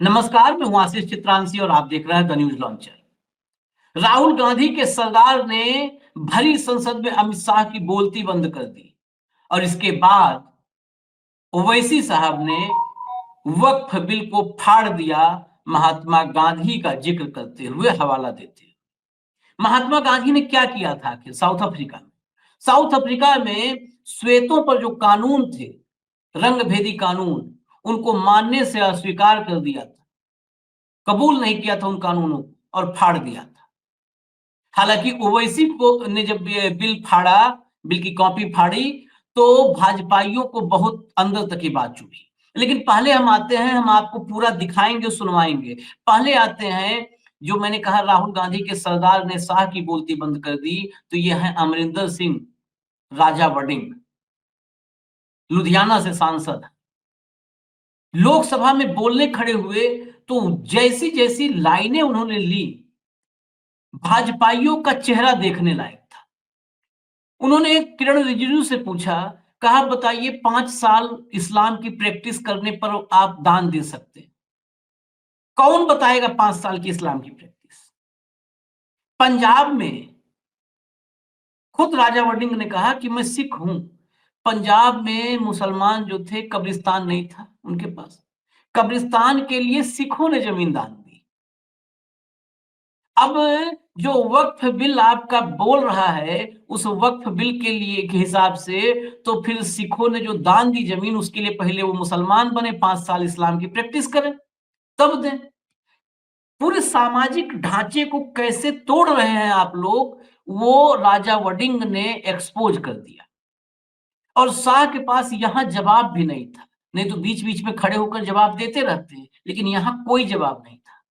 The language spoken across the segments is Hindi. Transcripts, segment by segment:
नमस्कार, मैं हूं आशीष चित्रांशी और आप देख रहे हैं the news launcher. Rahul Gandhi के सरदार ने भरी संसद में अमित शाह की बोलती बंद कर दी और इसके बाद ओवैसी साहब ने वक्फ बिल को फाड़ दिया। महात्मा गांधी का जिक्र करते हुए, हवाला देते हुए, महात्मा गांधी ने क्या किया था आखिर साउथ अफ्रीका में श्वेतों पर जो कानून थे, रंगभेदी कानून, उनको मानने से अस्वीकार कर दिया था, कबूल नहीं किया था उन कानूनों को और फाड़ दिया था। हालांकि ओवैसी को ने जब बिल फाड़ा, बिल की कॉपी फाड़ी, तो भाजपाइयों को बहुत अंदर तक की बात चुभी। लेकिन पहले हम आते हैं, हम आपको पूरा दिखाएंगे, सुनवाएंगे। पहले आते हैं, जो मैंने कहा राहुल गांधी के सरदार ने शाह की बोलती बंद कर दी, तो यह है अमरिंदर सिंह राजा वडिंग, लुधियाना से सांसद। लोकसभा में बोलने खड़े हुए तो जैसी जैसी लाइनें उन्होंने ली, भाजपाइयों का चेहरा देखने लायक था। उन्होंने किरण रिजिजू से पूछा, कहा बताइए 5 साल इस्लाम की प्रैक्टिस करने पर आप दान दे सकते हैं? कौन बताएगा 5 साल की इस्लाम की प्रैक्टिस? पंजाब में खुद राजा वडिंग ने कहा कि मैं सिख हूं। पंजाब में मुसलमान जो थे, कब्रिस्तान नहीं था उनके पास, कब्रिस्तान के लिए सिखों ने जमीन दान दी। अब जो वक्फ बिल आपका बोल रहा है, उस वक्फ बिल के लिए के हिसाब से तो फिर सिखों ने जो दान दी जमीन, उसके लिए पहले वो मुसलमान बने, 5 साल इस्लाम की प्रैक्टिस करें, तब दें। पूरे सामाजिक ढांचे को कैसे तोड़ रहे हैं आप लोग, वो राजा वडिंग ने एक्सपोज कर दिया। और शाह के पास यहां जवाब भी नहीं था, नहीं तो बीच बीच में खड़े होकर जवाब देते रहते हैं, लेकिन यहां कोई जवाब नहीं था,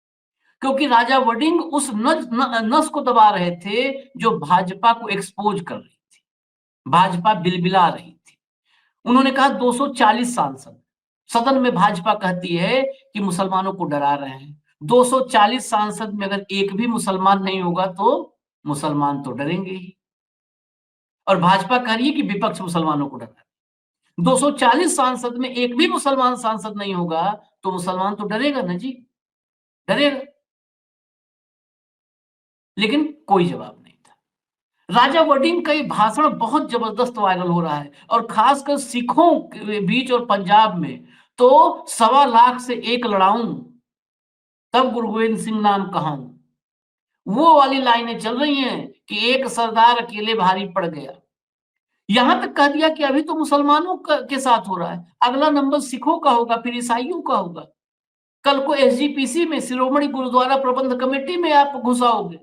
क्योंकि राजा वडिंग उस नस को दबा रहे थे जो भाजपा को एक्सपोज कर रही थी, भाजपा बिलबिला रही थी। उन्होंने कहा 240 सांसद, सदन में भाजपा कहती है कि मुसलमानों को डरा रहे हैं। 240 सांसद में अगर एक भी मुसलमान नहीं होगा तो मुसलमान तो डरेंगे ही, और भाजपा कह रही है कि विपक्ष मुसलमानों को डरा। 240 सांसद में एक भी मुसलमान सांसद नहीं होगा तो मुसलमान तो डरेगा ना जी, डरेगा। लेकिन कोई जवाब नहीं था। राजा वडिंग का ये भाषण बहुत जबरदस्त वायरल हो रहा है, और खासकर सिखों के बीच और पंजाब में तो 1.25 लाख से एक लड़ाऊं तब गुरु गोविंद सिंह नाम कहाऊं, वो वाली लाइनें चल रही हैं कि एक सरदार अकेले भारी पड़ गया। यहां तक कह दिया कि अभी तो मुसलमानों के साथ हो रहा है, अगला नंबर सिखों का होगा, फिर ईसाइयों का होगा। कल को एसजीपीसी में, शिरोमणि गुरुद्वारा प्रबंध कमेटी में आप घुसाओगे।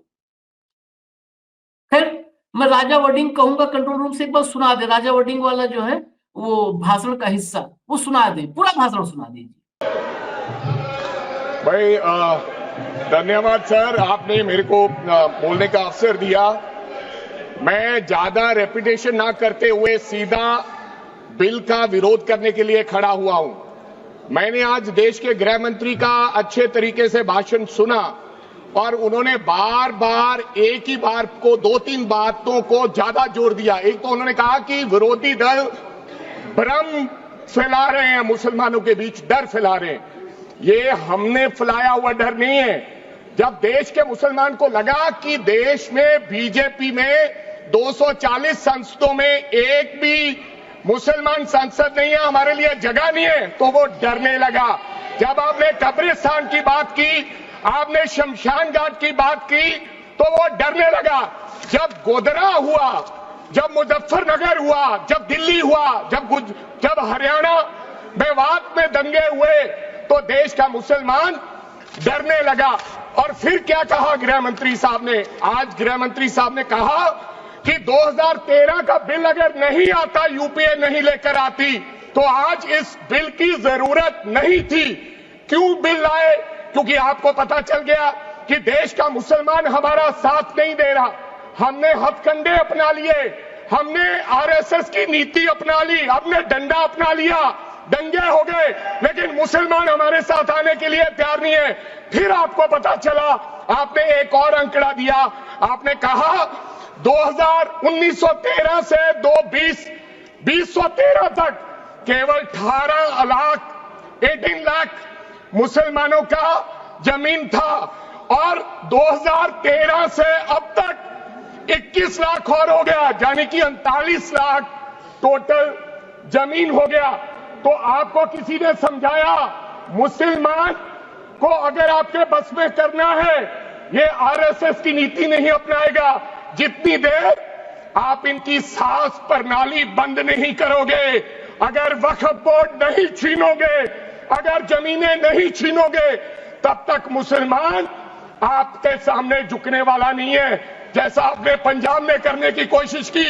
फिर मैं राजा वडिंग कहूंगा कंट्रोल रूम से एक बार सुना दे, राजा वडिंग वाला जो है वो भाषण का हिस्सा वो सुना दे, पूरा भाषण सुना दीजिए। भाई धन्यवाद सर, आपने मेरे को बोलने का अवसर दिया। मैं ज्यादा रेपिटेशन ना करते हुए सीधा बिल का विरोध करने के लिए खड़ा हुआ हूं। मैंने आज देश के गृह मंत्री का अच्छे तरीके से भाषण सुना और उन्होंने बार बार एक ही बार को 2-3 बातों को ज्यादा जोर दिया। एक तो उन्होंने कहा कि विरोधी दल भ्रम फैला रहे हैं, मुसलमानों के बीच डर फैला रहे हैं। ये हमने फैलाया हुआ डर नहीं है। जब देश के मुसलमान को लगा कि देश में बीजेपी में 240 संसदों में एक भी मुसलमान सांसद नहीं है, हमारे लिए जगह नहीं है, तो वो डरने लगा। जब आपने कब्रिस्तान की बात की, आपने शमशान घाट की बात की, तो वो डरने लगा। जब गोधरा हुआ, जब मुजफ्फरनगर हुआ, जब दिल्ली हुआ, जब हरियाणा मेवात में दंगे हुए, तो देश का मुसलमान डरने लगा। और फिर क्या कहा गृह मंत्री साहब ने? आज गृह मंत्री साहब ने कहा कि 2013 का बिल अगर नहीं आता, यूपीए नहीं लेकर आती, तो आज इस बिल की जरूरत नहीं थी। क्यों बिल लाए? क्योंकि आपको पता चल गया कि देश का मुसलमान हमारा साथ नहीं दे रहा। हमने हथकंडे अपना लिए, हमने आरएसएस की नीति अपना ली, हमने डंडा अपना लिया, दंगे हो गए, लेकिन मुसलमान हमारे साथ आने के लिए तैयार नहीं है। फिर आपको पता चला, आपने एक और आंकड़ा दिया, आपने कहा 1913 से 2013 तक केवल 18 लाख मुसलमानों का जमीन था और 2013 से अब तक 21 लाख और हो गया, यानी कि 39 लाख टोटल जमीन हो गया। तो आपको किसी ने समझाया मुसलमान को अगर आपके बस में करना है, ये आरएसएस की नीति नहीं अपनाएगा जितनी देर आप इनकी सास प्रणाली बंद नहीं करोगे, अगर वक्फ बोर्ड नहीं छीनोगे, अगर जमीनें नहीं छीनोगे, तब तक मुसलमान आपके सामने झुकने वाला नहीं है। जैसा आपने पंजाब में करने की कोशिश की,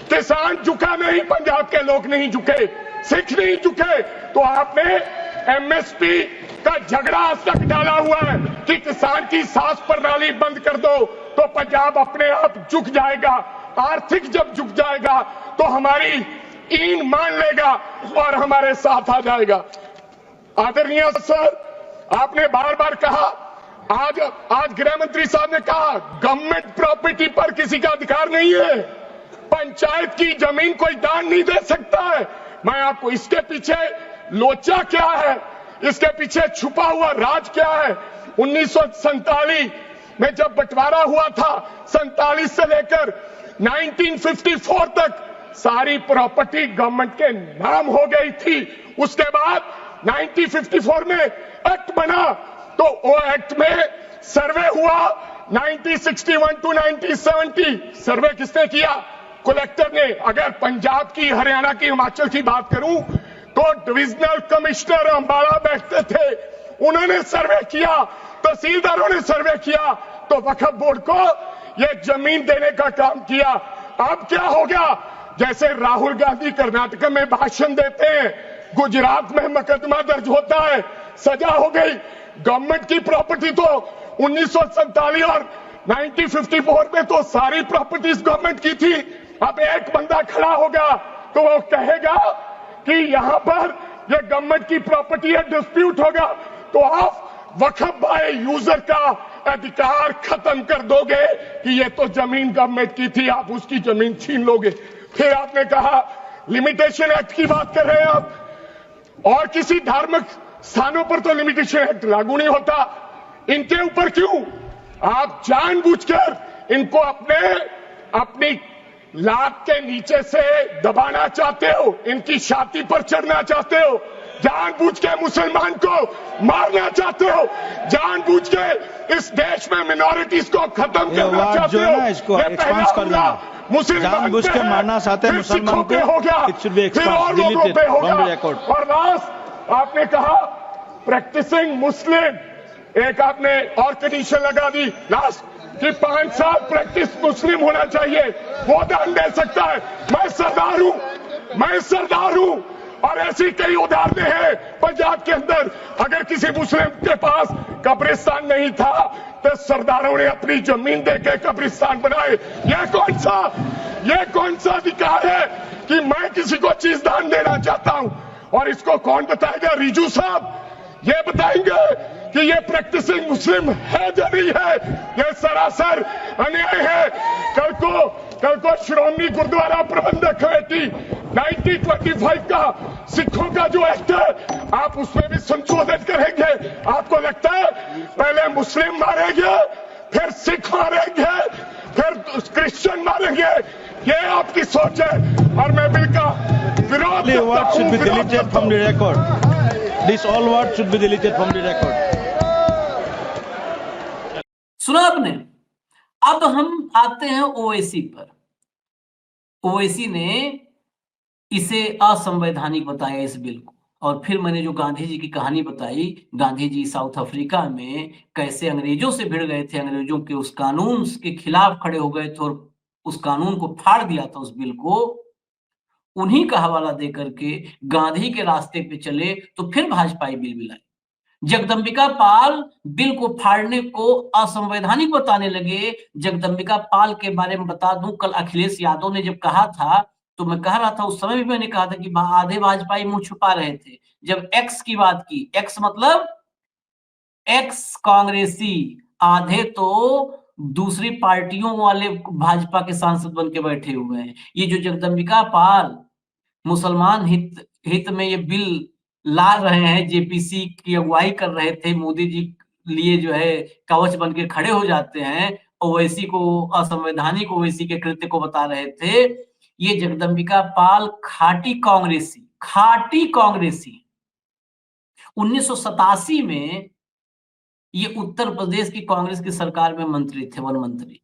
किसान झुका नहीं, पंजाब के लोग नहीं झुके, सिख नहीं झुके, तो आपने एमएसपी का झगड़ा आज तक डाला हुआ है कि किसान की सास प्रणाली बंद कर दो तो पंजाब अपने आप झुक जाएगा। आर्थिक जब झुक जाएगा तो हमारी ईन मान लेगा और हमारे साथ आ जाएगा। आदरणीय सर, आपने बार बार कहा, आज गृह मंत्री साहब ने कहा गवर्नमेंट प्रॉपर्टी पर किसी का अधिकार नहीं है, पंचायत की जमीन कोई दान नहीं दे सकता है। मैं आपको इसके पीछे लोचा क्या है, इसके पीछे छुपा हुआ राज क्या है। 1947 में जब बंटवारा हुआ था, 47 से लेकर 1954 तक सारी प्रॉपर्टी गवर्नमेंट के नाम हो गई थी। उसके बाद 1954 में एक्ट बना, तो वो एक्ट में सर्वे हुआ 1961 टू 1970। सर्वे किसने किया? कलेक्टर ने। अगर पंजाब की, हरियाणा की, हिमाचल की बात करूं तो डिविजनल कमिश्नर अंबाला बैठते थे, उन्होंने सर्वे किया, तहसीलदारों ने सर्वे किया, तो वक्फ बोर्ड को यह जमीन देने का काम किया। अब क्या हो गया? जैसे राहुल गांधी कर्नाटक में भाषण देते हैं, गुजरात में मुकदमा दर्ज होता है, सजा हो गई। गवर्नमेंट की प्रॉपर्टी तो 1947 और 1954 में तो सारी प्रॉपर्टीज गवर्नमेंट की थी। अब एक बंदा खड़ा होगा तो वो कहेगा कि यहां पर ये गवर्नमेंट की प्रॉपर्टी है, डिस्प्यूट होगा, तो आप वक्फ बाय यूजर का अधिकार खत्म कर दोगे कि ये तो जमीन गवर्नमेंट की थी, आप उसकी जमीन छीन लोगे। फिर आपने कहा लिमिटेशन एक्ट की बात कर रहे हैं आप, और किसी धार्मिक स्थानों पर तो लिमिटेशन एक्ट लागू नहीं होता, इनके ऊपर क्यों? आप जानबूझकर इनको अपनी लात के नीचे से दबाना चाहते हो, इनकी छाती पर चढ़ना चाहते हो, जानबूझ के मुसलमान को मारना चाहते हो, जानबूझ के इस देश में मिनॉरिटीज को खत्म करना चाहते हो। इसको एक्सपांस कर देना, जानबूझ के मारना चाहते हैं मुसलमान को, हो गया, फिर और लोगों पे होगा। और लास्ट आपने कहा प्रैक्टिसिंग मुस्लिम, एक आपने और कंडीशन लगा दी लास्ट कि 5 साल प्रैक्टिस मुस्लिम होना चाहिए, वो दान दे सकता है। मैं सरदार हूं और ऐसी कई उदाहरणें हैं पंजाब के अंदर। अगर किसी मुस्लिम के पास कब्रिस्तान नहीं था तो सरदारों ने अपनी जमीन देके कब्रिस्तान बनाए। ये कौन सा अधिकार है कि मैं किसी को चीज दान देना चाहता हूं? और इसको कौन बताएगा? रिजू साहब ये बताएंगे कि ये प्रैक्टिसिंग मुस्लिम है या नहीं है। ये सरासर अन्याय है। कल को श्रोमणी गुरुद्वारा प्रबंधक कमेटी 1925 का सिखों का जो एक्ट है, आप उसमें भी संशोधन करेंगे। आपको लगता है पहले मुस्लिम मारेंगे, फिर सिख मारेंगे, फिर क्रिश्चियन मारेंगे? ये आपकी सोच है और मैं बिल का विरोध करता हूं। This all words should be deleted from the record. सुना आपने? अब हम आते हैं ओवैसी पर। ओवैसी ने इसे असंवैधानिक बताया इस बिल को, और फिर मैंने जो गांधी जी की कहानी बताई, गांधी जी साउथ अफ्रीका में कैसे अंग्रेजों से भिड़ गए थे, अंग्रेजों के उस कानून के खिलाफ खड़े हो गए थे और उस कानून को फाड़ दिया था, उस बिल को। उन्हीं का हवाला देकर के गांधी के रास्ते पे चले तो फिर भाजपाई बिल लाई। जगदंबिका पाल बिल को फाड़ने को असंवैधानिक बताने लगे। जगदंबिका पाल के बारे में बता दूं, कल अखिलेश यादव ने जब कहा था तो मैं कह रहा था, उस समय भी मैंने कहा था कि आधे भाजपाई मुंह छुपा रहे थे। जब एक्स की बात की, एक्स मतलब एक्स कांग्रेसी, आधे तो दूसरी पार्टियों वाले भाजपा के सांसद बन के बैठे हुए हैं। ये जो जगदंबिका पाल मुसलमान हित में ये बिल ला रहे हैं, जेपीसी की अगुवाई कर रहे थे, मोदी जी लिए जो है कवच बन के खड़े हो जाते हैं, ओवैसी को असंवैधानिक ओवैसी के कृत्य को बता रहे थे। ये जगदम्बिका पाल खाटी कांग्रेसी 1987 में ये उत्तर प्रदेश की कांग्रेस की सरकार में मंत्री थे, वन मंत्री।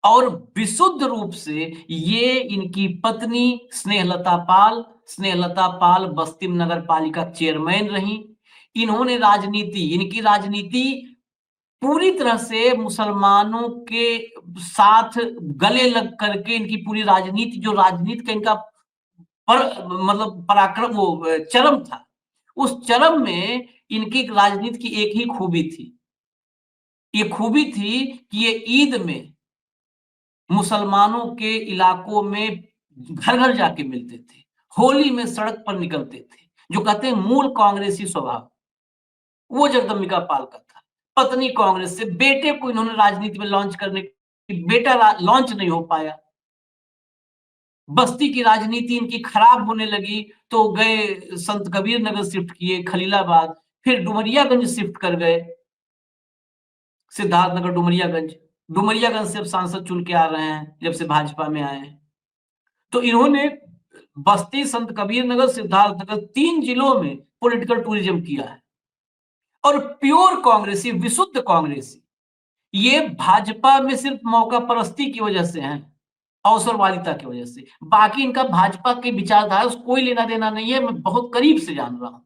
और विशुद्ध रूप से ये इनकी पत्नी स्नेहलता पाल बस्ती नगर पालिका चेयरमैन रही। इन्होंने इनकी राजनीति पूरी तरह से मुसलमानों के साथ गले लग करके इनकी पूरी राजनीति का इनका मतलब पराक्रम वो चरम था। उस चरम में इनकी राजनीति की एक ही खूबी थी, ये खूबी थी कि ये ईद में मुसलमानों के इलाकों में घर घर जाके मिलते थे, होली में सड़क पर निकलते थे, जो कहते हैं मूल कांग्रेसी स्वभाव, वो जगदम्बिका पाल का था। पत्नी कांग्रेस से, बेटे को इन्होंने राजनीति में लॉन्च करने, बेटा लॉन्च नहीं हो पाया। बस्ती की राजनीति इनकी खराब होने लगी तो गए संत कबीर नगर शिफ्ट किए, खलीलाबाद, फिर डुमरियागंज शिफ्ट कर गए, सिद्धार्थनगर डुमरियागंज से अब सांसद चुन के आ रहे हैं जब से भाजपा में आए हैं। तो इन्होंने बस्ती, संत कबीर नगर, सिद्धार्थनगर 3 जिलों में पॉलिटिकल टूरिज्म किया है। और प्योर कांग्रेसी, विशुद्ध कांग्रेसी, ये भाजपा में सिर्फ मौका परस्ती की वजह से हैं, अवसरवादिता की वजह से। बाकी इनका भाजपा की विचारधारा से कोई लेना देना नहीं है। मैं बहुत करीब से जान रहा हूं,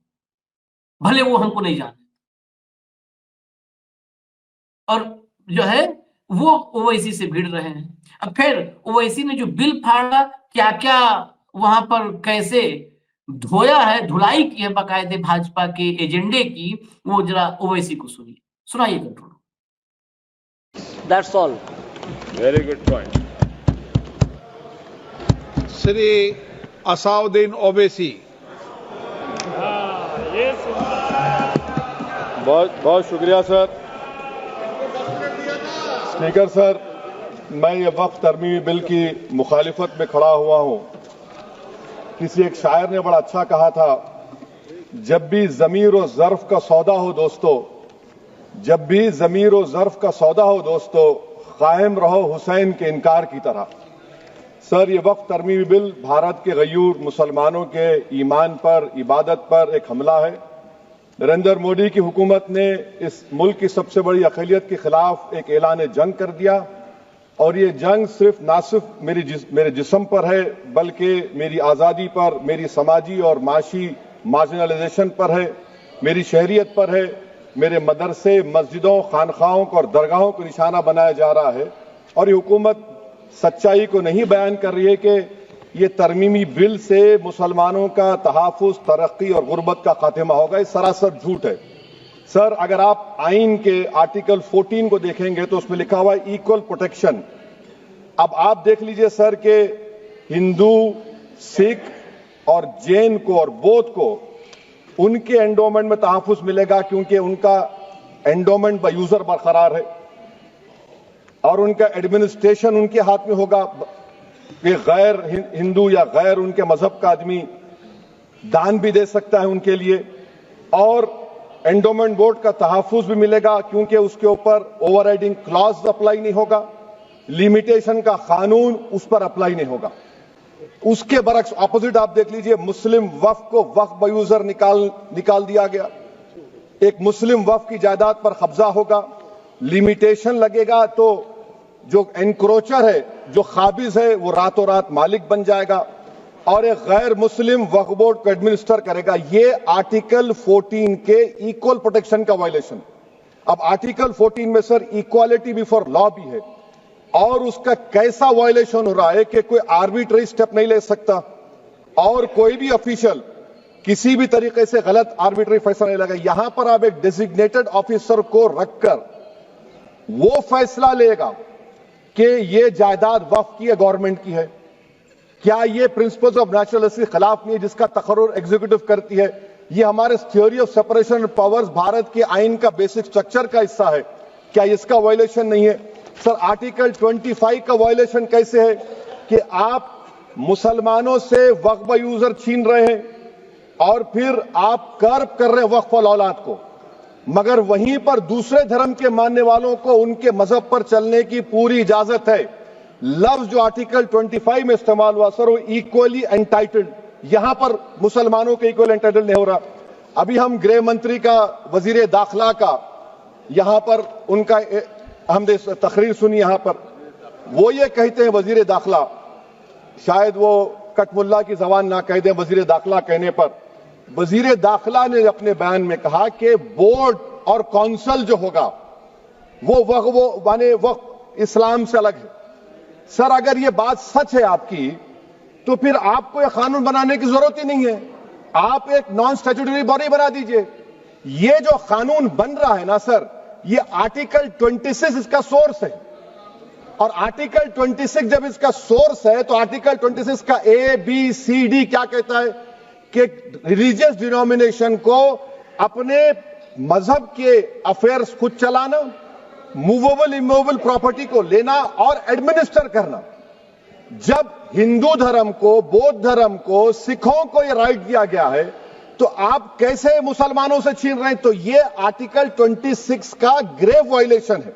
भले वो हमको नहीं जाने। और जो है वो ओवैसी से भिड़ रहे हैं। अब फिर ओवैसी ने जो बिल फाड़ा, क्या क्या वहां पर कैसे धोया है, धुलाई की है बाकायदे भाजपा के एजेंडे की, वो जरा ओवैसी को सुनाइए control. That's all. Very good point. Shri Asaduddin Owaisi. बहुत बहुत शुक्रिया सर। स्पीकर सर, मैं ये वक्फ तरमीमी बिल की मुखालिफत में खड़ा हुआ हूं। किसी एक शायर ने बड़ा अच्छा कहा था, जब भी ज़मीर और ज़र्फ का सौदा हो दोस्तों, जब भी ज़मीर और ज़र्फ का सौदा हो दोस्तों, कायम रहो हुसैन के इनकार की तरह। सर, ये वक्फ तरमीमी बिल भारत के गयूर मुसलमानों के ईमान पर, इबादत पर एक हमला है। नरेंद्र मोदी की हुकूमत ने इस मुल्क की सबसे बड़ी अक़लियत के खिलाफ एक ऐलान जंग कर दिया, और ये जंग ना सिर्फ मेरे जिस्म पर है, बल्कि मेरी आज़ादी पर, मेरी समाजी और माशी मार्जिनलाइजेशन पर है, मेरी शहरियत पर है, मेरे मदरसे, मस्जिदों, खानखाहों और दरगाहों को निशाना बनाया जा रहा है। और ये हुकूमत सच्चाई को नहीं बयान कर रही है कि ये तरमीमी बिल से मुसलमानों का तहफ़्फ़ुज़, तरक्की और गुर्बत का खात्मा होगा। ये सरासर झूठ है। सर, अगर आप आइन के आर्टिकल 14 को देखेंगे तो उसमें लिखा हुआ है इक्वल प्रोटेक्शन। अब आप देख लीजिए सर कि हिंदू, सिख और जैन को और बौद्ध को उनके एंडोमेंट में तहफ़्फ़ुज़ मिलेगा, क्योंकि उनका एंडोमेंट बाय यूजर बरकरार है और उनका एडमिनिस्ट्रेशन उनके हाथ में होगा। कि गैर हिंदू या गैर उनके मजहब का आदमी दान भी दे सकता है उनके लिए, और एंडोमेंट बोर्ड का तहफ़्फ़ुज़ भी मिलेगा, क्योंकि उसके ऊपर ओवरराइडिंग क्लॉज अप्लाई नहीं होगा, लिमिटेशन का कानून उस पर अप्लाई नहीं होगा। उसके बरक्स ऑपोजिट आप देख लीजिए, मुस्लिम वक्फ को वक्फ बाय यूजर निकाल दिया गया। एक मुस्लिम वक्फ की जायदाद पर कब्जा होगा, लिमिटेशन लगेगा, तो जो एनक्रोचर है, जो खाबिज है, वो रातों रात मालिक बन जाएगा और एक गैर मुस्लिम वक्फ बोर्ड को एडमिनिस्टर करेगा। ये आर्टिकल 14 के इक्वल प्रोटेक्शन का वायलेशन। अब आर्टिकल 14 में सर इक्वालिटी बिफोर लॉ भी है, और उसका कैसा वायलेशन हो रहा है कि कोई आर्बिट्ररी स्टेप नहीं ले सकता, और कोई भी ऑफिशियल किसी भी तरीके से गलत आर्बिट्ररी फैसला नहीं लेगा। यहां पर आप एक डेजिग्नेटेड ऑफिसर को रखकर वो फैसला लेगा कि ये जायदाद वक्फ की है, गवर्नमेंट की है। क्या ये प्रिंसिपल्स ऑफ नेचुरल के खिलाफ नहीं है, जिसका तकर्रुर एग्जीक्यूटिव करती है? ये हमारे theory of separation of powers, Bharat के आइन का बेसिक स्ट्रक्चर का हिस्सा है। क्या इसका वायलेशन नहीं है? सर, आर्टिकल 25 का वायलेशन कैसे है कि आप मुसलमानों से वक्फ बाय यूजर छीन रहे हैं, और फिर आप कर्ब कर रहे हैं वक्फ वाल औलाद को, मगर वहीं पर दूसरे धर्म के मानने वालों को उनके मजहब पर चलने की पूरी इजाजत है। लफ्ज जो आर्टिकल 25 में इस्तेमाल हुआ सर, वो इक्वली एंटाइटल्ड, यहां पर मुसलमानों के इक्वल एंटाइटल्ड नहीं हो रहा। अभी हम गृह मंत्री का, वजीर दाखिला का यहां पर उनका हमने तकरीर सुनी, यहां पर वो ये कहते हैं वजीर दाखिला, शायद वो कटमुल्ला की जबान ना कह दें, वजीर दाखिला कहने पर वजीर दाखिला ने अपने बयान में कहा कि बोर्ड और काउंसिल जो होगा वो माने वक्फ इस्लाम से अलग है। सर अगर ये बात सच है आपकी, तो फिर आपको यह कानून बनाने की जरूरत ही नहीं है, आप एक नॉन स्टैट्यूटरी बॉडी बना दीजिए। ये जो कानून बन रहा है ना सर, ये आर्टिकल 26 इसका सोर्स है, और आर्टिकल 26 जब इसका सोर्स है तो आर्टिकल 26 का ABCD क्या कहता है कि रिलीजियस डिनोमिनेशन को अपने मजहब के अफेयर्स खुद चलाना, मूवेबल इमूवेबल प्रॉपर्टी को लेना और एडमिनिस्टर करना। जब हिंदू धर्म को, बौद्ध धर्म को, सिखों को यह राइट दिया गया है, तो आप कैसे मुसलमानों से छीन रहे हैं? तो यह आर्टिकल 26 का ग्रेव वायलेशन है।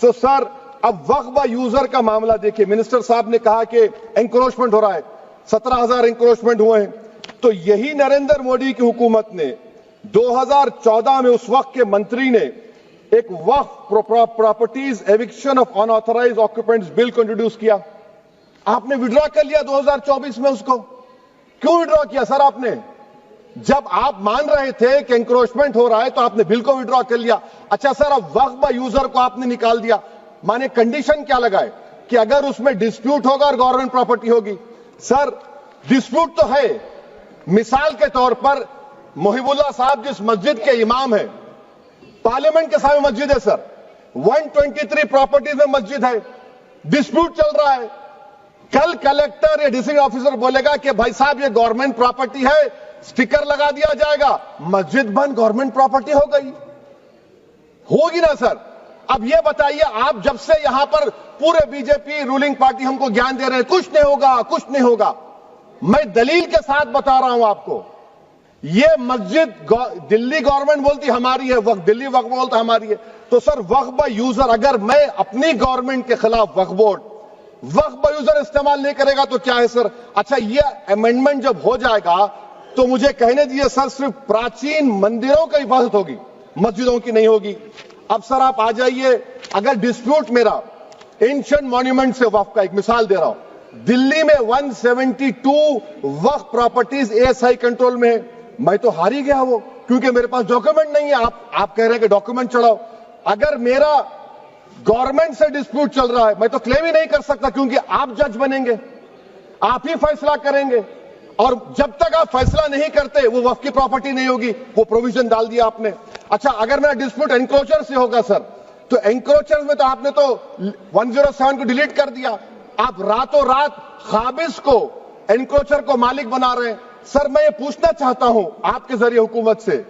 तो सर अब वक्फ यूजर का मामला देखिए, मिनिस्टर साहब ने कहा कि एंक्रोचमेंट हो रहा है, 17,000 एंक्रोचमेंट हुए हैं। तो यही नरेंद्र मोदी की हुकूमत ने 2014 में उस वक्त के मंत्री ने एक Waqf properties eviction of unauthorised occupants bill को इंट्रोड्यूस किया। आपने विड्रॉ कर लिया 2024 में उसको। क्यों विड्रॉ किया सर आपने? जब आप मान रहे थे कि एंक्रोचमेंट हो रहा है तो आपने बिल को विड्रॉ कर लिया। अच्छा सर, अब वक्फ यूजर को आपने निकाल दिया, माने कंडीशन क्या लगाए कि अगर उसमें डिस्प्यूट होगा और गवर्नमेंट प्रॉपर्टी होगी। सर डिस्प्यूट तो है, मिसाल के तौर पर मोहिबुल्लाह साहब जिस मस्जिद के इमाम है, पार्लियामेंट के सामने मस्जिद है सर, 123 प्रॉपर्टीज में मस्जिद है, डिस्प्यूट चल रहा है। कल कलेक्टर या डिस्ट्रिक्ट ऑफिसर बोलेगा कि भाई साहब ये गवर्नमेंट प्रॉपर्टी है, स्टिकर लगा दिया जाएगा, मस्जिद बंद, गवर्नमेंट प्रॉपर्टी हो गई, होगी ना सर? अब ये बताइए, आप जब से यहां पर पूरे बीजेपी रूलिंग पार्टी हमको ज्ञान दे रहे हैं कुछ नहीं होगा, कुछ नहीं होगा, मैं दलील के साथ बता रहा हूं आपको। ये मस्जिद दिल्ली गवर्नमेंट बोलती हमारी है, वक्फ दिल्ली वक्फ बोलता हमारी है। तो सर वक्फ यूजर, अगर मैं अपनी गवर्नमेंट के खिलाफ वक्फ बोर्ड वक्फ यूजर इस्तेमाल नहीं करेगा तो क्या है सर? अच्छा, ये अमेंडमेंट जब हो जाएगा तो मुझे कहने दीजिए सर, सिर्फ प्राचीन मंदिरों की इबादत होगी, मस्जिदों की नहीं होगी। अब सर आप आ जाइए, अगर डिस्प्यूट मेरा एंशिएंट मॉन्यूमेंट से वक्फ का, एक मिसाल दे रहा हूं, दिल्ली में 172 वक्फ प्रॉपर्टीज ASI कंट्रोल में है, मैं तो हार ही गया वो, क्योंकि मेरे पास डॉक्यूमेंट नहीं है। आप कह रहे हैं कि डॉक्यूमेंट चढ़ाओ। अगर मेरा गवर्नमेंट से डिस्प्यूट चल रहा है, मैं तो क्लेम ही नहीं कर सकता, क्योंकि आप जज बनेंगे, आप ही फैसला करेंगे, और जब तक आप फैसला नहीं करते वो वक्फ की प्रॉपर्टी नहीं होगी। वो प्रोविजन डाल दिया आपने। अच्छा, अगर मेरा डिस्प्यूट एनक्रोचर से होगा सर, तो एनक्रोचर में तो आपने तो 107 को डिलीट कर दिया। आप रातों रात खाबिज को, एनक्रोचर को मालिक बना रहे हैं। सर मैं ये पूछना चाहता हूं आपके जरिए हुकूमत से,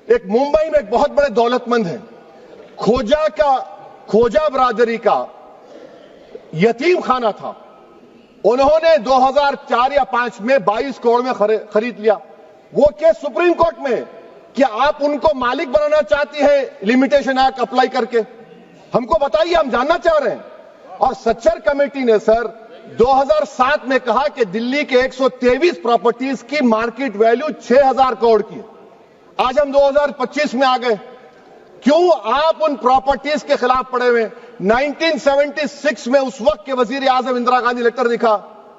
एक मुंबई में एक बहुत बड़े दौलतमंद है, खोजा बरादरी का यतीम खाना था, उन्होंने 2004 या 5 में 22 करोड़ में खरीद लिया। वो केस सुप्रीम कोर्ट में कि आप उनको मालिक बनाना चाहती है लिमिटेशन एक्ट अप्लाई करके, हमको बताइए, हम जानना चाह रहे हैं। और सच्चर कमेटी ने सर 2007 में कहा कि दिल्ली के 123 प्रॉपर्टीज की मार्केट वैल्यू 6,000 करोड़ की। आज हम 2025 में आ गए, क्यों आप उन प्रॉपर्टीज के खिलाफ पड़े हुए? 1976 में उस वक्त के वजीर आजम इंदिरा गांधी लेटर लिखा,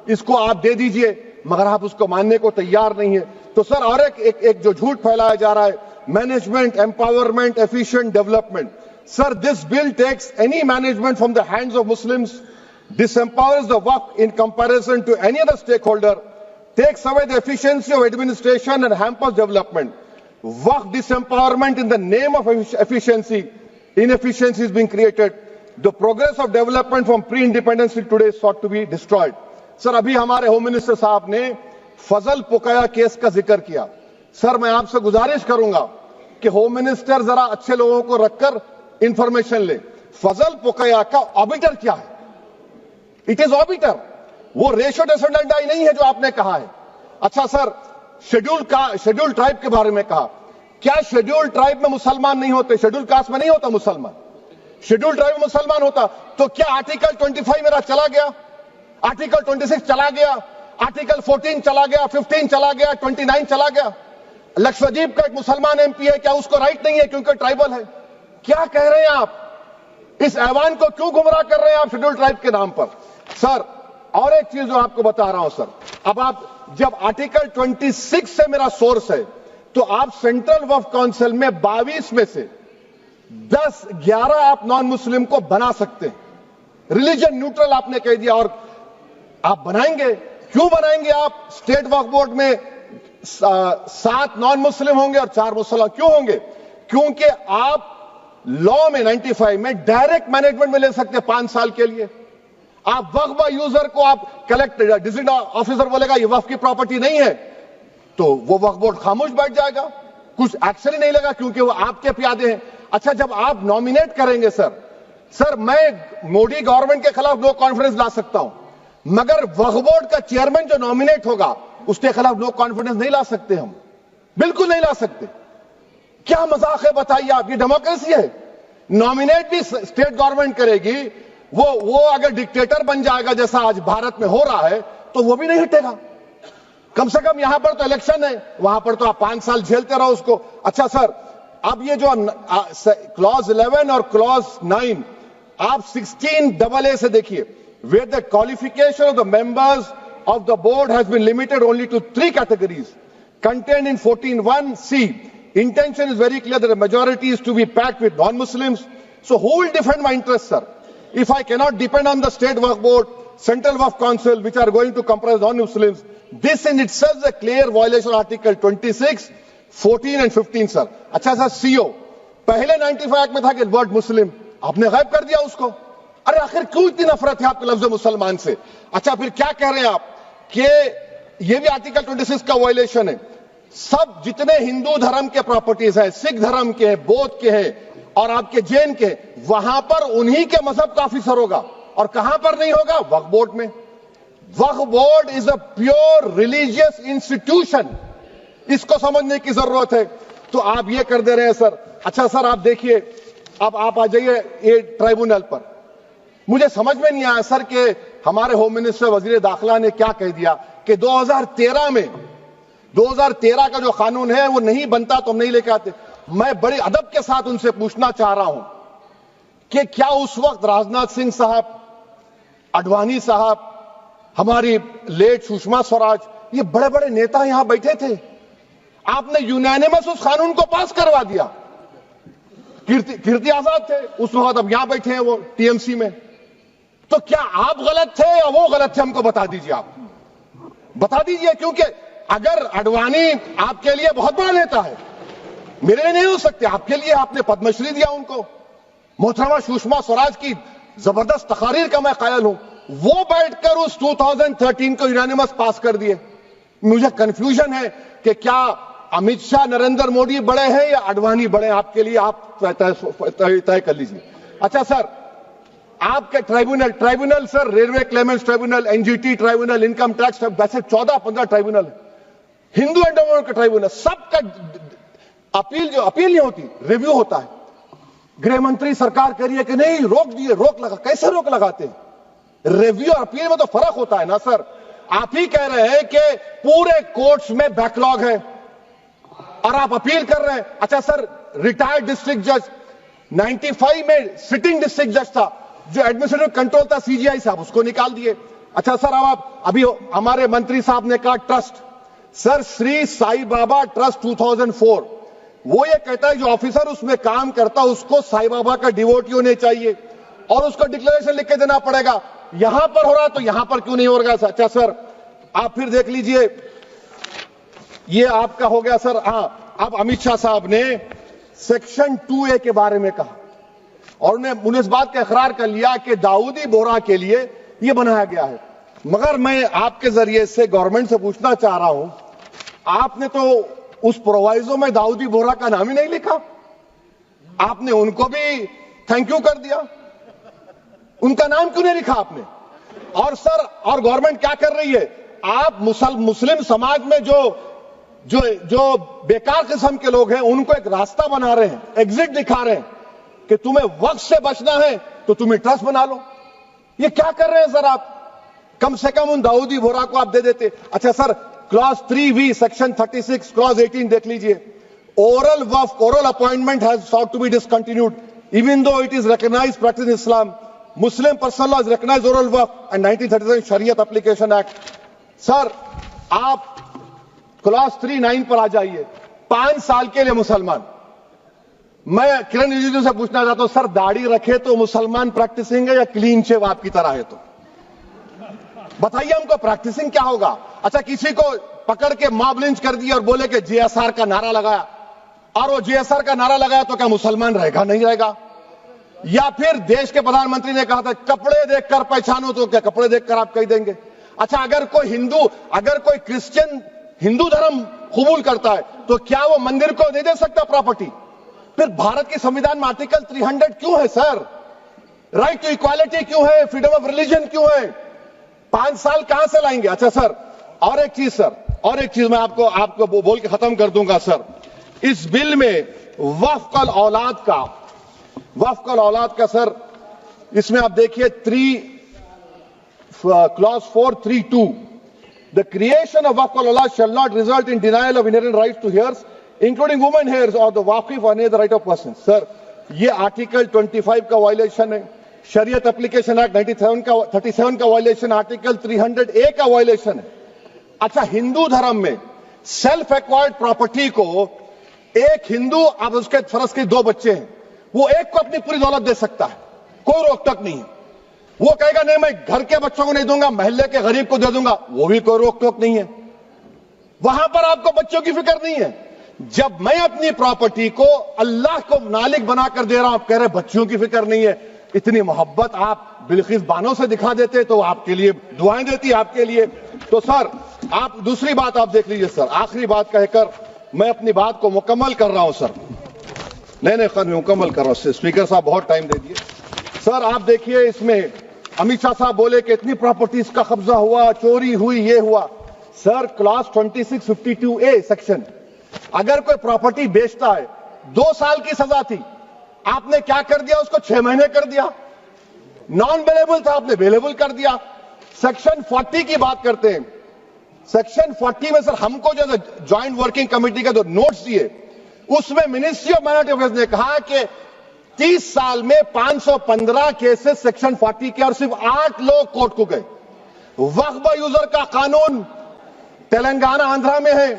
इसको आप दे दीजिए, मगर आप उसको मानने को तैयार नहीं है। तो सर और एक जो झूठ फैलाया जा रहा है, management empowerment efficient development. Sir this bill takes any management from the hands of Muslims, disempowers the waqf in comparison to any other stakeholder, takes away the efficiency of administration and hampers development. Waqf disempowerment in the name of efficiency, inefficiency is being created. The progress of development from pre-independence till today is sought to be destroyed. Sir अभी हमारे होम मिनिस्टर साहब ने फजल पुकाया केस का जिक्र किया। सर मैं आपसे गुजारिश करूंगा कि होम मिनिस्टर जरा अच्छे लोगों को रखकर इंफॉर्मेशन ले। फजल पुकाया का ऑबिटर क्या है? इट इज ऑबिटर, वो रेशो डिसोडेंडाई नहीं है जो आपने कहा है। अच्छा सर, शेड्यूल ट्राइब के बारे में कहा, क्या शेड्यूल ट्राइब में मुसलमान नहीं होते? शेड्यूल कास्ट में नहीं होता मुसलमान? शेड्यूल ट्राइब में मुसलमान होता तो क्या आर्टिकल 25 मेरा चला गया, आर्टिकल 26 चला गया, आर्टिकल 14 चला गया, 15 चला गया, 29 चला गया? लक्षद्वीप का एक मुसलमान एमपी है, क्या उसको राइट नहीं है क्योंकि ट्राइबल है? क्या कह रहे हैं आप? इस ऐवान को क्यों गुमराह कर रहे हैं आप शेड्यूल ट्राइब के नाम पर? सर, और एक चीज जो आपको बता रहा हूं सर, अब आप जब आर्टिकल 26 से मेरा सोर्स है, तो आप सेंट्रल वक्फ काउंसिल में 22 में से 10-11 आप नॉन मुस्लिम को बना सकते हैं। रिलीजन न्यूट्रल आपने कह दिया, और आप बनाएंगे, क्यों बनाएंगे आप? स्टेट वक्फ बोर्ड में 7 नॉन मुस्लिम होंगे और 4 मुसलमान क्यों होंगे? क्योंकि आप लॉ में 95 में डायरेक्ट मैनेजमेंट में ले सकते हैं 5 साल के लिए। आप वक्फ यूजर को आप कलेक्टर डिस्ट्रिक्ट ऑफिसर बोलेगा ये वक्फ की प्रॉपर्टी नहीं है, तो वो वक्फ बोर्ड खामोश बैठ जाएगा, कुछ एक्शन ही नहीं लगा क्योंकि वो आपके प्यादे हैं। अच्छा, जब आप नॉमिनेट करेंगे सर मैं मोदी गवर्नमेंट के खिलाफ नो कॉन्फिडेंस ला सकता हूं, मगर वक्फ बोर्ड का चेयरमैन जो नॉमिनेट होगा उसके खिलाफ नो कॉन्फिडेंस नहीं ला सकते, हम बिल्कुल नहीं ला सकते। क्या मजाक है बताइए आप? ये डेमोक्रेसी है? नॉमिनेट भी स्टेट गवर्नमेंट करेगी, वो अगर डिक्टेटर बन जाएगा जैसा आज भारत में हो रहा है तो वो भी नहीं हटेगा। कम से कम यहां पर तो इलेक्शन है, वहां पर तो आप 5 साल झेलते रहो उसको। अच्छा सर, अब ये जो क्लॉज 11 और क्लॉज 9 आप 16AA से देखिए, where the qualification of the members of the board has been limited only to 3 categories contained in 14(1)(c). Intention is very clear that the majority is to be packed with non-Muslims. So who will defend my interests, sir? If I cannot depend on the state waqf board, central waqf council, which are going to comprise non-Muslims, this in itself is a clear violation of Article 26, 14 and 15, sir. अच्छा सर, CO पहले 95 एक्ट में था कि वर्ड मुस्लिम, आपने गायब कर दिया उसको। अरे आखिर क्यों इतनी नफरत है आपके लफ्ज मुसलमान से? अच्छा, फिर क्या कह रहे हैं आप कि ये भी आर्टिकल 26 का वायलेशन है? सब जितने हिंदू धर्म के प्रॉपर्टीज हैं, सिख धर्म के हैं, बौद्ध के हैं और आपके जैन के, वहां पर उन्हीं के मजहब का ऑफिसर होगा, और कहां पर नहीं होगा? वक्फ बोर्ड में। Waqf board is a pure religious institution, इसको समझने की जरूरत है। तो आप ये कर दे रहे हैं सर। अच्छा सर, आप देखिए, अब आप आ जाइए ये ट्राइब्यूनल पर। मुझे समझ में नहीं आया सर कि हमारे होम मिनिस्टर वजीर दाखिला ने क्या कह दिया कि 2013 का जो कानून है वो नहीं बनता तो हम नहीं लेके आते। मैं बड़े अदब के साथ उनसे पूछना चाह रहा हूं कि क्या उस वक्त राजनाथ सिंह साहब, अडवाणी साहब, हमारी लेट सुषमा स्वराज, ये बड़े बड़े नेता यहां बैठे थे? आपने यूनानिमस उस कानून को पास करवा दिया। कीर्ति आजाद थे उस वक्त, अब यहां बैठे हैं वो टीएमसी में। तो क्या आप गलत थे या वो गलत थे? हमको बता दीजिए, आप बता दीजिए। क्योंकि अगर अडवाणी आपके लिए बहुत बड़ा नेता है, मेरे लिए नहीं हो सकते, आपके लिए आपने पद्मश्री दिया उनको। मोहतरमा सुषमा स्वराज की जबरदस्त तकारीर का मैं कायल हूं, वो बैठकर उस 2013 को यूनानिमस पास कर दिए। मुझे कंफ्यूजन है कि क्या अमित शाह, नरेंद्र मोदी बड़े हैं या अडवाणी बड़े हैं? आपके लिए आप तय कर लीजिए। अच्छा सर, आपके tribunal sir, railway Clements tribunal, NGT tribunal, income tax, वैसे 14-15 ट्राइब्यूनल है, हिंदू एंडोमेंट का ट्राइब्यूनल, सबका अपील नहीं होती, रिव्यू होता है। गृह मंत्री सरकार करिए कि नहीं, रोक दिए, रोक लगा, कैसे रोक लगाते हैं? रिव्यू और अपील में तो फर्क होता है ना सर। आप ही कह रहे हैं कि पूरे कोर्ट्स में बैकलॉग है और आप अपील कर रहे हैं। अच्छा सर, रिटायर्ड डिस्ट्रिक्ट जज 95 में सिटिंग डिस्ट्रिक्ट जज था, जो एडमिनिस्ट्रेटिव कंट्रोल था सीजीआई साहब, उसको निकाल दिए। अच्छा सर, अब आप अभी हमारे मंत्री साहब ने कहा trust, sir Shri Sai Baba trust 2004, वो ये कहता है जो ऑफिसर उसमें काम करता उसको साई बाबा का डिवोटी होने चाहिए और उसको डिक्लेरेशन लिख के देना पड़ेगा। यहां पर हो रहा तो यहां पर क्यों नहीं हो रहा? अच्छा सर, आप फिर देख लीजिए, ये आपका हो गया सर। हां, अब अमित शाह साहब ने सेक्शन 2A के बारे में कहा और उन्होंने इस बात का इकरार कर लिया कि दाऊदी बोहरा के लिए यह बनाया गया है। मगर मैं आपके जरिए से गवर्नमेंट से पूछना चाह रहा हूं, आपने तो उस प्रोवाइजो में दाऊदी बोहरा का नाम ही नहीं लिखा, आपने उनको भी थैंक यू कर दिया, उनका नाम क्यों नहीं लिखा आपने? और सर, और गवर्नमेंट क्या कर रही है? आप मुस्लिम समाज में जो जो बेकार किस्म के लोग हैं उनको एक रास्ता बना रहे हैं, एग्जिट दिखा रहे हैं कि तुम्हें वक्त से बचना है तो तुम्हें ट्रस्ट बना लो। ये क्या कर रहे हैं सर आप? कम से कम उन दाऊदी बोरा को आप दे देते। अच्छा sir, clause 3V section 36 clause 18 देख लीजिए। Oral Waqf, oral appointment has sought to be discontinued even though it is recognized practice in Islam. Muslim personal law has recognized oral waqf and 1937 Shariat Application Act. Sir आप क्लॉज 39 पर आ जाइए। 5 साल के लिए मुसलमान। मैं किरण रिजिजू से पूछना चाहता हूं, सर दाढ़ी रखे तो मुसलमान प्रैक्टिसिंग है या क्लीन शेव आपकी तरह है? तो बताइए हमको प्रैक्टिसिंग क्या होगा? अच्छा, किसी को पकड़ के मॉब लिंच कर दिया और बोले कि JSR का नारा लगाया, और वो JSR का नारा लगाया तो क्या मुसलमान रहेगा? नहीं रहेगा। या फिर देश के प्रधानमंत्री ने कहा था कपड़े देखकर पहचानो, तो क्या कपड़े देखकर आप कह देंगे? अच्छा, अगर कोई हिंदू, अगर कोई क्रिश्चियन हिंदू धर्म कबूल करता है तो क्या वो मंदिर को नहीं दे सकता प्रॉपर्टी? फिर भारत के संविधान में आर्टिकल 300 क्यों है सर? राइट टू इक्वालिटी क्यों है? फ्रीडम ऑफ रिलीजन क्यों है? 5 साल कहां से लाएंगे? अच्छा सर, और एक चीज सर, और एक चीज मैं आपको बोल के खत्म कर दूंगा सर। इस बिल में वक्फ औलाद का सर, इसमें आप देखिए clause 432, the creation of waqf aulad shall not result in denial of inherent rights to heirs including women heirs और द वाकिफ और the right of person. Sir ये आर्टिकल 25 का वायलेशन है, शरीयत एप्लीकेशन एक्ट 37 का वायलेशन, आर्टिकल 300A का वायलेशन है। अच्छा, हिंदू धर्म में सेल्फ एक्वायर्ड प्रॉपर्टी को एक हिंदू, अब उसके फर्ज के 2 बच्चे हैं, वो एक को अपनी पूरी दौलत दे सकता है, कोई रोक टोक नहीं है। वो कहेगा नहीं मैं घर के बच्चों को नहीं दूंगा, मोहल्ले के गरीब को दे दूंगा, वो भी कोई रोक टोक नहीं है। वहां पर आपको बच्चों की फिक्र नहीं है। जब मैं अपनी प्रॉपर्टी को अल्लाह को मालिक बनाकर दे रहा हूं, आप कह रहे बच्चों की फिक्र नहीं है। इतनी मोहब्बत आप बिल्किस बानो से दिखा देते तो आपके लिए दुआएं देती आपके लिए। तो सर आप दूसरी बात आप देख लीजिए सर, आखिरी बात कहकर मैं अपनी बात को मुकम्मल कर रहा हूं सर। नहीं मुकम्मल कर रहा हूं, स्पीकर साहब बहुत टाइम दे दिए। सर आप देखिए, इसमें अमित शाह साहब बोले कि इतनी प्रॉपर्टीज का कब्जा हुआ, चोरी हुई, ये हुआ। सर क्लॉज 2652A सेक्शन, अगर कोई प्रॉपर्टी बेचता है 2 साल की सजा थी, आपने क्या कर दिया? उसको 6 महीने कर दिया। नॉन बेलेबल था, आपने बेलेबल कर दिया। सेक्शन 40 की बात करते हैं। सेक्शन 40 में सर हमको जो ज्वाइंट वर्किंग कमेटी का जो नोट्स दिए, उसमें मिनिस्ट्री ऑफ माइनॉरिटी अफेयर्स ने कहा कि 30 साल में 515 केसेस सेक्शन 40 के, और सिर्फ 8 लोग कोर्ट को गए। वक्फ यूजर का कानून तेलंगाना आंध्रा में है,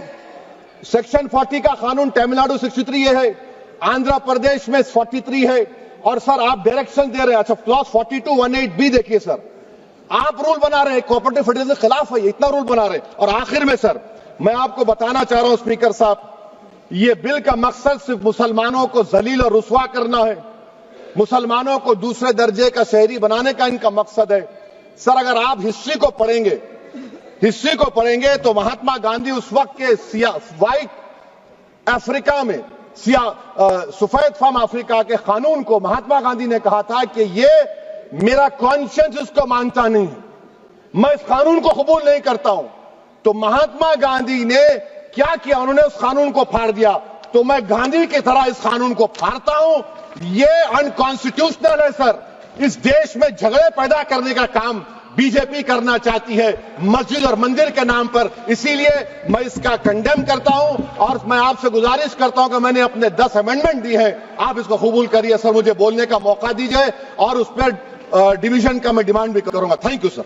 सेक्शन 40 का कानून तमिलनाडु 63 है, आंध्र प्रदेश में 43 है। और सर आप डायरेक्शन दे रहे हैं। अच्छा, क्लॉज 4218B देखिए सर, आप रूल बना रहे हैं, कोऑपरेटिव फेडरलिज्म के खिलाफ है, इतना रूल बना रहे हैं। और आखिर में सर मैं आपको बताना चाह रहा हूं स्पीकर साहब, ये बिल का मकसद सिर्फ मुसलमानों को जलील और रुस्वा करना है, मुसलमानों को दूसरे दर्जे का शहरी बनाने का इनका मकसद है। सर अगर आप हिस्ट्री को पढ़ेंगे तो महात्मा गांधी उस वक्त के व्हाइट अफ्रीका में सफेद फार्म अफ्रीका के कानून को महात्मा गांधी ने कहा था कि ये मेरा कॉन्शियंस इसको मानता नहीं है, मैं इस कानून को कबूल नहीं करता हूं। तो महात्मा गांधी ने क्या किया? उन्होंने उस कानून को फाड़ दिया। तो मैं गांधी की तरह इस कानून को फाड़ता हूं। ये अनकॉन्स्टिट्यूशनल है सर। इस देश में झगड़े पैदा करने का काम बीजेपी करना चाहती है मस्जिद और मंदिर के नाम पर, इसीलिए मैं इसका कंडेम करता हूं। और मैं आपसे गुजारिश करता हूं कि मैंने अपने 10 अमेंडमेंट दी है, आप इसको कबूल करिए सर, मुझे बोलने का मौका दीजिए और उस पर डिवीजन का मैं डिमांड भी करूंगा। Thank you sir.